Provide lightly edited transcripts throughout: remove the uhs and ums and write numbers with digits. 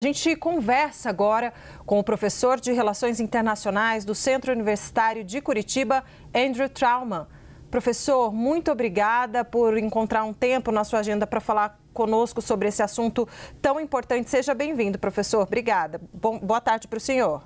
A gente conversa agora com o professor de Relações Internacionais do Centro Universitário de Curitiba, Andrew Trauman. Professor, muito obrigada por encontrar um tempo na sua agenda para falar conosco sobre esse assunto tão importante. Seja bem-vindo, professor. Obrigada. Boa tarde para o senhor.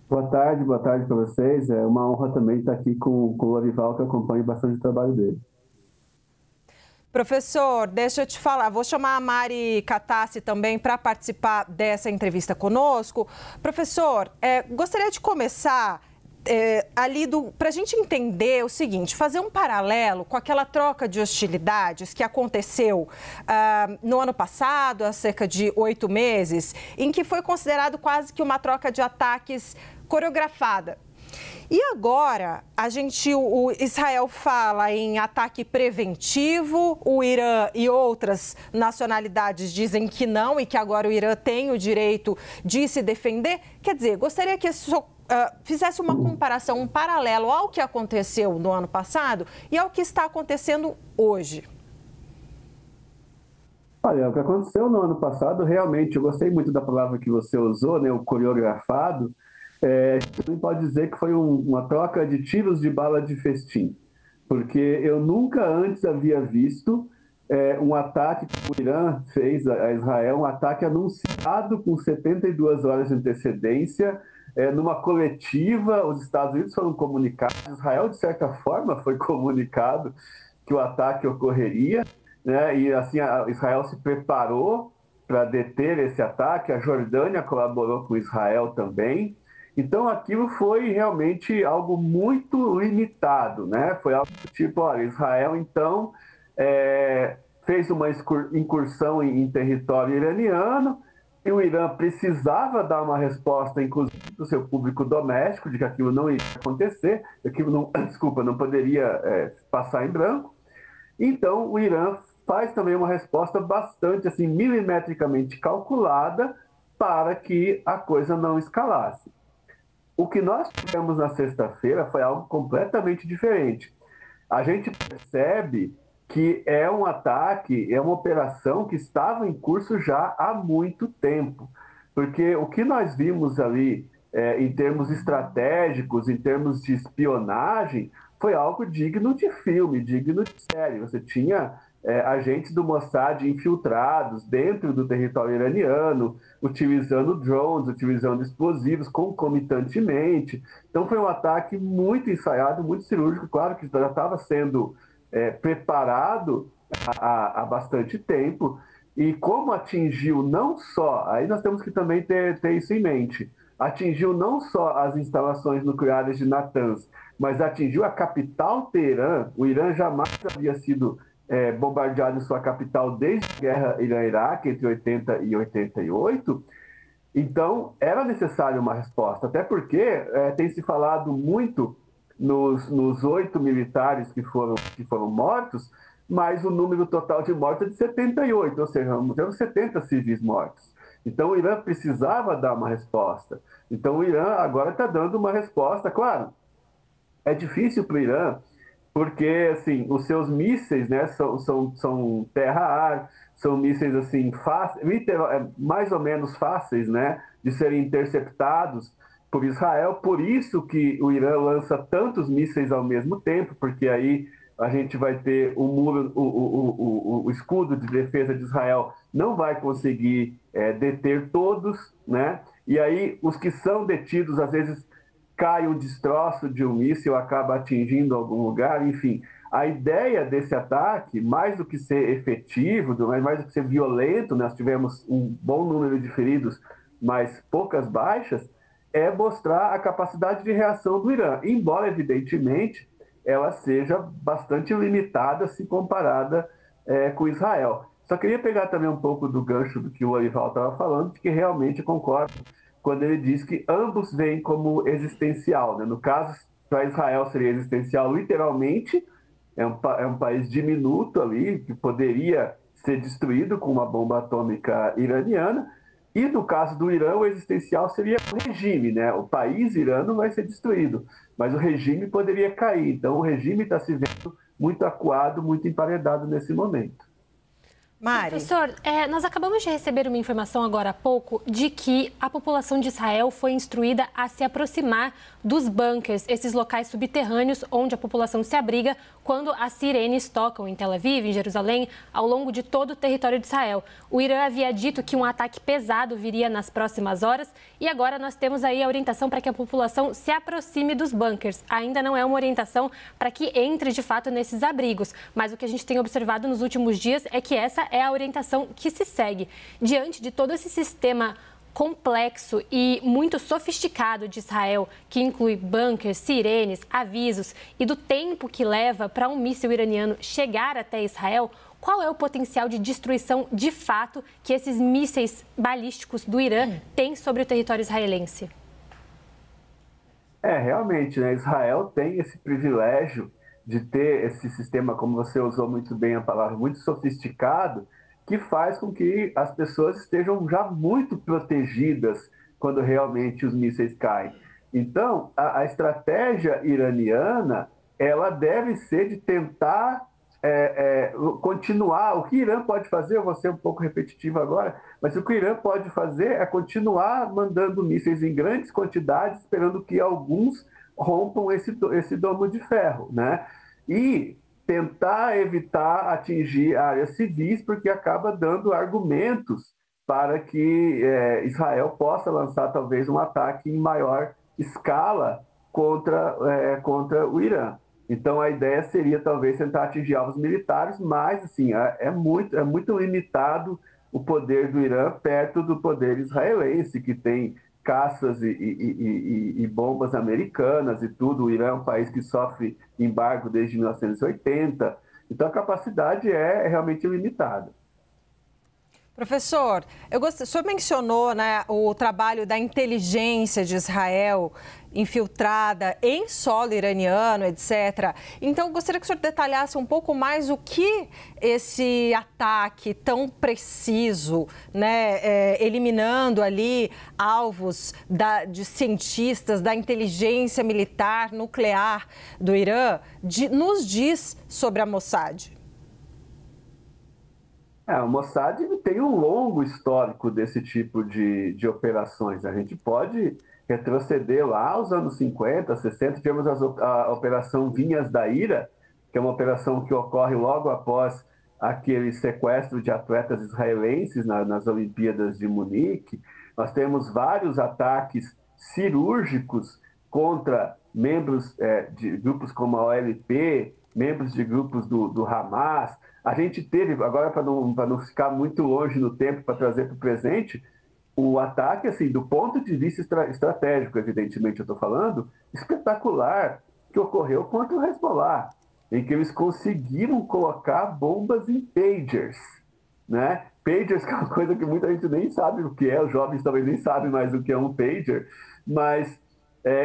Boa tarde para vocês. É uma honra também estar aqui com o Lorival, que acompanha bastante o trabalho dele. Professor, deixa eu te falar, vou chamar a Mari Catassi também para participar dessa entrevista conosco. Professor, gostaria de começar para a gente entender o seguinte, fazer um paralelo com aquela troca de hostilidades que aconteceu no ano passado, há cerca de 8 meses, em que foi considerado quase que uma troca de ataques coreografada. E agora, o Israel fala em ataque preventivo, o Irã e outras nacionalidades dizem que não e que agora o Irã tem o direito de se defender. Quer dizer, gostaria que isso fizesse uma comparação, um paralelo ao que aconteceu no ano passado e ao que está acontecendo hoje. Olha, o que aconteceu no ano passado, realmente, eu gostei muito da palavra que você usou, né, o coreografado. Também pode dizer que foi uma troca de tiros de bala de festim, porque eu nunca antes havia visto um ataque que o Irã fez a Israel, um ataque anunciado com 72 horas de antecedência, numa coletiva. Os Estados Unidos foram comunicados, Israel, de certa forma, foi comunicado que o ataque ocorreria, né? E assim, Israel se preparou para deter esse ataque, a Jordânia colaborou com Israel também. Então, aquilo foi realmente algo muito limitado, né? Foi algo tipo, olha, Israel, então, fez uma incursão em território iraniano, e o Irã precisava dar uma resposta, inclusive, para o seu público doméstico, de que aquilo não ia acontecer, aquilo não, não poderia passar em branco. Então, o Irã faz também uma resposta bastante, assim, milimetricamente calculada para que a coisa não escalasse. O que nós tivemos na sexta-feira foi algo completamente diferente. A gente percebe que é um ataque, é uma operação que estava em curso já há muito tempo. Porque o que nós vimos ali, em termos estratégicos, em termos de espionagem, foi algo digno de filme, digno de série. Você tinha agentes do Mossad infiltrados dentro do território iraniano, utilizando drones, utilizando explosivos concomitantemente. Então foi um ataque muito ensaiado, muito cirúrgico, claro que já estava sendo preparado há bastante tempo. E como atingiu não só, aí nós temos que também ter isso em mente, atingiu não só as instalações nucleares de Natanz, mas atingiu a capital Teherã. O Irã jamais havia sido bombardeado em sua capital desde a guerra Irã-Iraque, entre 80 e 88, então era necessária uma resposta, até porque tem se falado muito nos 8 militares que foram mortos, mas o número total de mortos é de 78, ou seja, temos 70 civis mortos. Então o Irã precisava dar uma resposta. Então o Irã agora está dando uma resposta, claro, é difícil para o Irã, porque assim, os seus mísseis, né, são terra-ar, são mísseis assim, mais ou menos fáceis, né, de serem interceptados por Israel. Por isso que o Irã lança tantos mísseis ao mesmo tempo, porque aí a gente vai ter o muro, o escudo de defesa de Israel não vai conseguir deter todos, né? E aí os que são detidos, às vezes cai um destroço de um míssil, acaba atingindo algum lugar, enfim. A ideia desse ataque, mais do que ser efetivo, mais do que ser violento, nós tivemos um bom número de feridos, mas poucas baixas, é mostrar a capacidade de reação do Irã, embora, evidentemente, ela seja bastante limitada se comparada com Israel. Só queria pegar também um pouco do gancho do que o Lorival estava falando, porque realmente concordo quando ele diz que ambos veem como existencial, né? No caso, para Israel seria existencial literalmente, é um país diminuto ali, que poderia ser destruído com uma bomba atômica iraniana, e no caso do Irã, o existencial seria o regime, né? O país irano vai ser destruído, mas o regime poderia cair. Então o regime está se vendo muito acuado, muito emparedado nesse momento. Mari. Professor, nós acabamos de receber uma informação agora há pouco de que a população de Israel foi instruída a se aproximar dos bunkers, esses locais subterrâneos onde a população se abriga quando as sirenes tocam em Tel Aviv, em Jerusalém, ao longo de todo o território de Israel. O Irã havia dito que um ataque pesado viria nas próximas horas e agora nós temos aí a orientação para que a população se aproxime dos bunkers. Ainda não é uma orientação para que entre de fato nesses abrigos, mas o que a gente tem observado nos últimos dias é que essa é a orientação que se segue. Diante de todo esse sistema complexo e muito sofisticado de Israel, que inclui bunkers, sirenes, avisos e do tempo que leva para um míssil iraniano chegar até Israel, qual é o potencial de destruição de fato que esses mísseis balísticos do Irã têm sobre o território israelense? Realmente, né? Israel tem esse privilégio de ter esse sistema, como você usou muito bem a palavra, muito sofisticado, que faz com que as pessoas estejam já muito protegidas quando realmente os mísseis caem. Então, a estratégia iraniana, ela deve ser de tentar continuar. O que o Irã pode fazer, eu vou ser um pouco repetitivo agora, mas o que o Irã pode fazer é continuar mandando mísseis em grandes quantidades, esperando que alguns rompam esse domo de ferro, né? E tentar evitar atingir áreas civis, porque acaba dando argumentos para que Israel possa lançar talvez um ataque em maior escala contra o Irã. Então a ideia seria talvez tentar atingir alvos militares, mas assim, é muito limitado o poder do Irã perto do poder israelense, que tem caças e bombas americanas e tudo. O Irã é um país que sofre embargo desde 1980, então a capacidade é realmente limitada. Professor, o senhor mencionou, né, o trabalho da inteligência de Israel infiltrada em solo iraniano, etc. Então, gostaria que o senhor detalhasse um pouco mais o que esse ataque tão preciso, né, eliminando ali alvos de cientistas da inteligência militar nuclear do Irã, nos diz sobre a Mossad. O Mossad tem um longo histórico desse tipo de operações. A gente pode retroceder lá aos anos 50, 60, tivemos a Operação Vinhas da Ira, que é uma operação que ocorre logo após aquele sequestro de atletas israelenses nas Olimpíadas de Munique. Nós temos vários ataques cirúrgicos contra membros de grupos como a OLP, membros de grupos do Hamas. A gente teve, agora para não ficar muito longe no tempo, para trazer para o presente, o ataque, assim, do ponto de vista estratégico, evidentemente eu estou falando, espetacular, que ocorreu contra o Hezbollah, em que eles conseguiram colocar bombas em pagers, né? Pagers, que é uma coisa que muita gente nem sabe o que é, os jovens talvez nem sabem mais o que é um pager, mas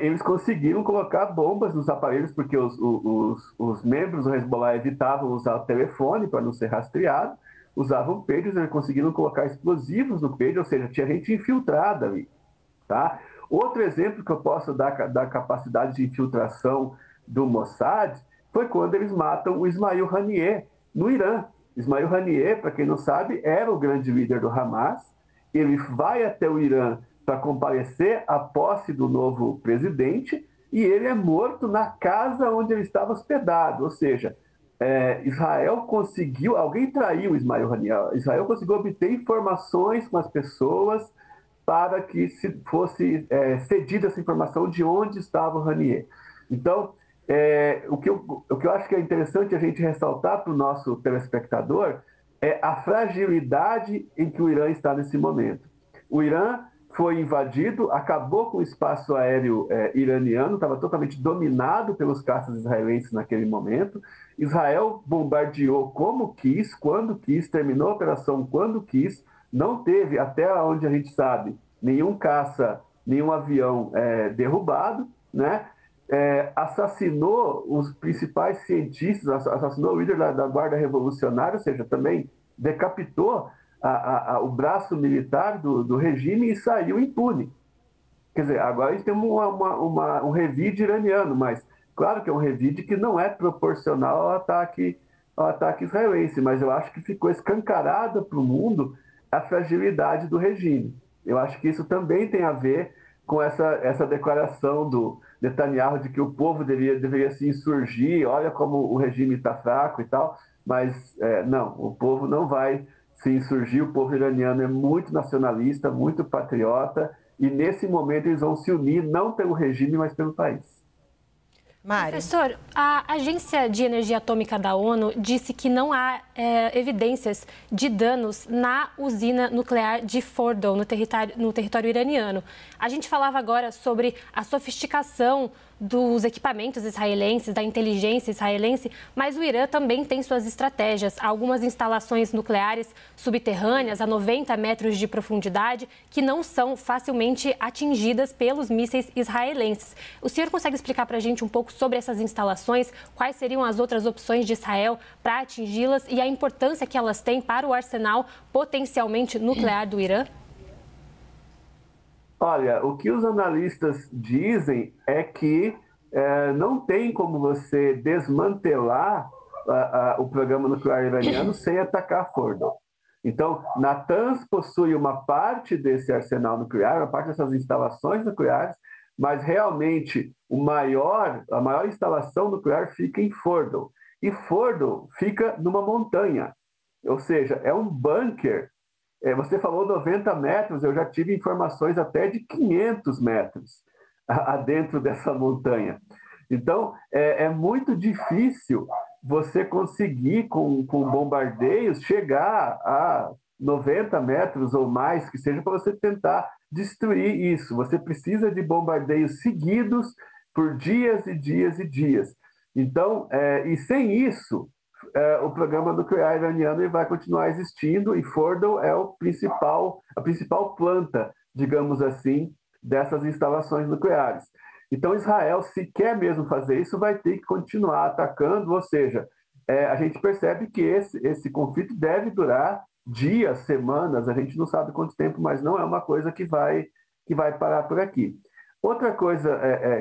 eles conseguiram colocar bombas nos aparelhos, porque os membros do Hezbollah evitavam usar o telefone para não ser rastreado, usavam pagers, eles conseguiram colocar explosivos no pager, ou seja, tinha gente infiltrada ali. Tá? Outro exemplo que eu posso dar da capacidade de infiltração do Mossad foi quando eles matam o Ismail Haniyeh no Irã. Ismail Haniyeh, para quem não sabe, era o grande líder do Hamas. Ele vai até o Irã para comparecer à posse do novo presidente e ele é morto na casa onde ele estava hospedado. Ou seja, Israel conseguiu, alguém traiu Ismail Haniyeh, Israel conseguiu obter informações com as pessoas para que fosse cedida essa informação de onde estava o Haniyeh. Então, o que eu acho que é interessante a gente ressaltar para o nosso telespectador é a fragilidade em que o Irã está nesse momento. O Irã foi invadido, acabou com o espaço aéreo iraniano, estava totalmente dominado pelos caças israelenses naquele momento. Israel bombardeou como quis, quando quis, terminou a operação quando quis, não teve, até onde a gente sabe, nenhum caça, nenhum avião derrubado, né? Assassinou os principais cientistas, assassinou o líder da Guarda Revolucionária, ou seja, também decapitou o braço militar do regime e saiu impune. Quer dizer, agora a gente tem um revide iraniano, mas claro que é um revide que não é proporcional ao ataque ao ataque israelense, mas eu acho que ficou escancarada para o mundo a fragilidade do regime. Eu acho que isso também tem a ver com essa declaração do Netanyahu de que o povo deveria se insurgir, olha como o regime está fraco e tal, mas não, o povo não vai se insurgir, o povo iraniano é muito nacionalista, muito patriota, e nesse momento eles vão se unir não pelo regime, mas pelo país. Mari. Professor, a Agência de Energia Atômica da ONU disse que não há evidências de danos na usina nuclear de Fordow, no território iraniano. A gente falava agora sobre a sofisticação dos equipamentos israelenses, da inteligência israelense, mas o Irã também tem suas estratégias. Há algumas instalações nucleares subterrâneas a 90 metros de profundidade que não são facilmente atingidas pelos mísseis israelenses. O senhor consegue explicar para a gente um pouco sobre essas instalações, quais seriam as outras opções de Israel para atingi-las e a importância que elas têm para o arsenal potencialmente nuclear do Irã? Olha, o que os analistas dizem é que não tem como você desmantelar o programa nuclear iraniano sem atacar Fordow. Então, Natanz possui uma parte desse arsenal nuclear, uma parte dessas instalações nucleares, mas realmente a maior instalação nuclear fica em Fordow. E Fordow fica numa montanha, ou seja, é um bunker. Você falou 90 metros, eu já tive informações até de 500 metros dentro dessa montanha. Então, é muito difícil você conseguir, com bombardeios, chegar a 90 metros ou mais, que seja, para você tentar destruir isso. Você precisa de bombardeios seguidos por dias e dias e dias. Então, e sem isso, o programa nuclear iraniano vai continuar existindo e Fordow é a principal planta, digamos assim, dessas instalações nucleares. Então, Israel, se quer mesmo fazer isso, vai ter que continuar atacando, ou seja, a gente percebe que esse conflito deve durar dias, semanas, a gente não sabe quanto tempo, mas não é uma coisa que vai parar por aqui. Outra coisa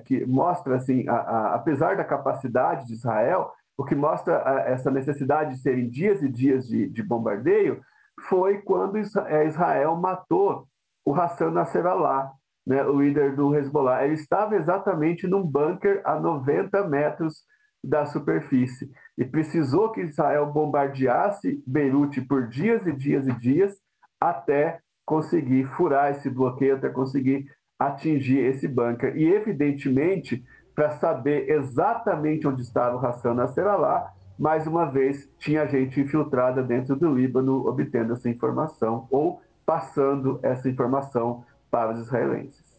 que mostra, assim, apesar da capacidade de Israel, o que mostra essa necessidade de serem dias e dias de bombardeio foi quando Israel matou o Hassan Nasrallah, né, o líder do Hezbollah. Ele estava exatamente num bunker a 90 metros da superfície e precisou que Israel bombardeasse Beirute por dias e dias e dias até conseguir furar esse bloqueio, até conseguir atingir esse bunker. E, evidentemente, para saber exatamente onde estava o Hassan Nasrallah, mais uma vez tinha gente infiltrada dentro do Líbano obtendo essa informação ou passando essa informação para os israelenses.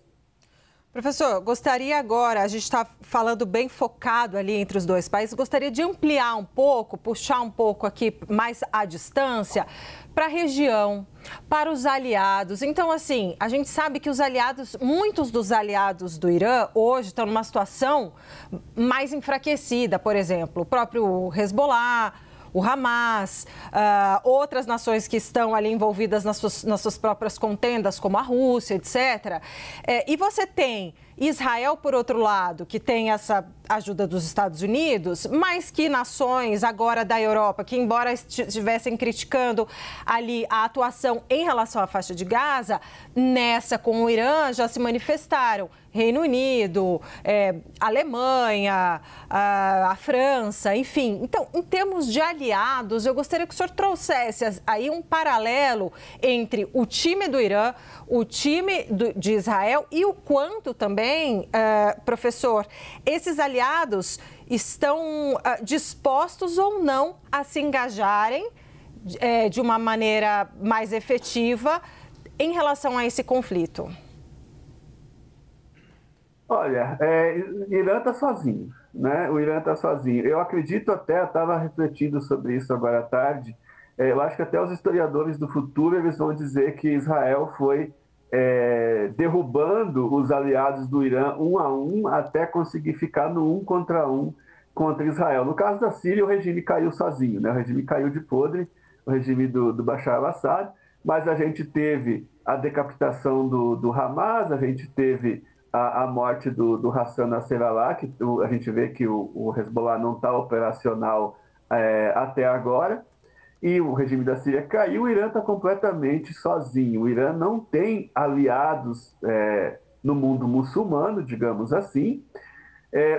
Professor, gostaria agora, a gente está falando bem focado ali entre os dois países, gostaria de ampliar um pouco, puxar um pouco aqui mais à distância para a região, para os aliados. Então, assim, a gente sabe que muitos dos aliados do Irã hoje estão numa situação mais enfraquecida, por exemplo, o próprio Hezbollah, o Hamas, outras nações que estão ali envolvidas nas suas próprias contendas, como a Rússia, etc. E você tem Israel, por outro lado, que tem essa ajuda dos Estados Unidos, mas que nações agora da Europa, que embora estivessem criticando ali a atuação em relação à faixa de Gaza, nessa com o Irã já se manifestaram. Reino Unido, Alemanha, a França, enfim. Então, em termos de aliados, eu gostaria que o senhor trouxesse aí um paralelo entre o time do Irã, o time de Israel e o quanto também, professor, esses aliados estão dispostos ou não a se engajarem de uma maneira mais efetiva em relação a esse conflito. Olha, o Irã está sozinho, né? O Irã está sozinho. Eu acredito até, eu estava refletindo sobre isso agora à tarde, eu acho que até os historiadores do futuro eles vão dizer que Israel foi derrubando os aliados do Irã um a um até conseguir ficar no 1 contra Israel. No caso da Síria, o regime caiu sozinho, né? O regime caiu de podre, o regime do Bashar al-Assad, mas a gente teve a decapitação do Hamas, a gente teve a morte do Hassan Nasrallah, que a gente vê que o Hezbollah não está operacional até agora, e o regime da Síria caiu, o Irã está completamente sozinho. O Irã não tem aliados no mundo muçulmano, digamos assim.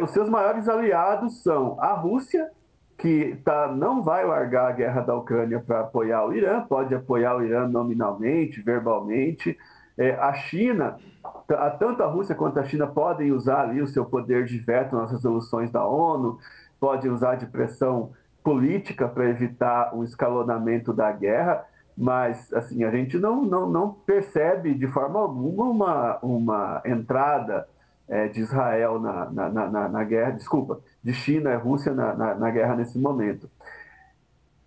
Os seus maiores aliados são a Rússia, que não vai largar a guerra da Ucrânia para apoiar o Irã, pode apoiar o Irã nominalmente, verbalmente. A China, tanto a Rússia quanto a China podem usar ali o seu poder de veto nas resoluções da ONU, podem usar de pressão política para evitar o escalonamento da guerra, mas assim, a gente não percebe de forma alguma uma entrada de Israel na guerra, desculpa, de China e Rússia na guerra nesse momento.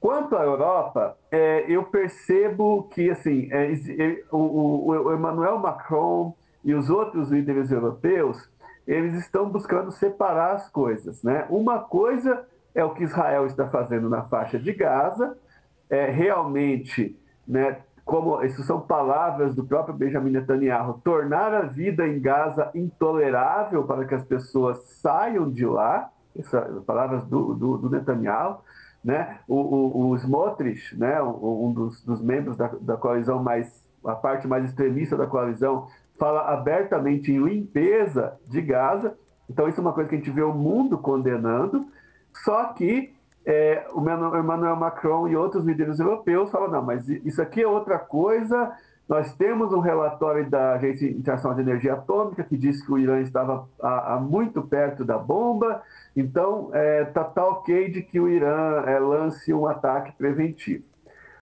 Quanto à Europa, eu percebo que assim, o Emmanuel Macron e os outros líderes europeus, eles estão buscando separar as coisas, né? Uma coisa é o que Israel está fazendo na faixa de Gaza, realmente, né, como isso são palavras do próprio Benjamin Netanyahu, tornar a vida em Gaza intolerável para que as pessoas saiam de lá, essas palavras do Netanyahu, né? O Smotrich, né, um dos membros da coalizão a parte mais extremista da coalizão, fala abertamente em limpeza de Gaza. Então isso é uma coisa que a gente vê o mundo condenando, só que o Emmanuel Macron e outros líderes europeus falam, não, mas isso aqui é outra coisa. Nós temos um relatório da Agência Internacional de Energia Atômica que diz que o Irã estava muito perto da bomba, então tá ok de que o Irã lance um ataque preventivo.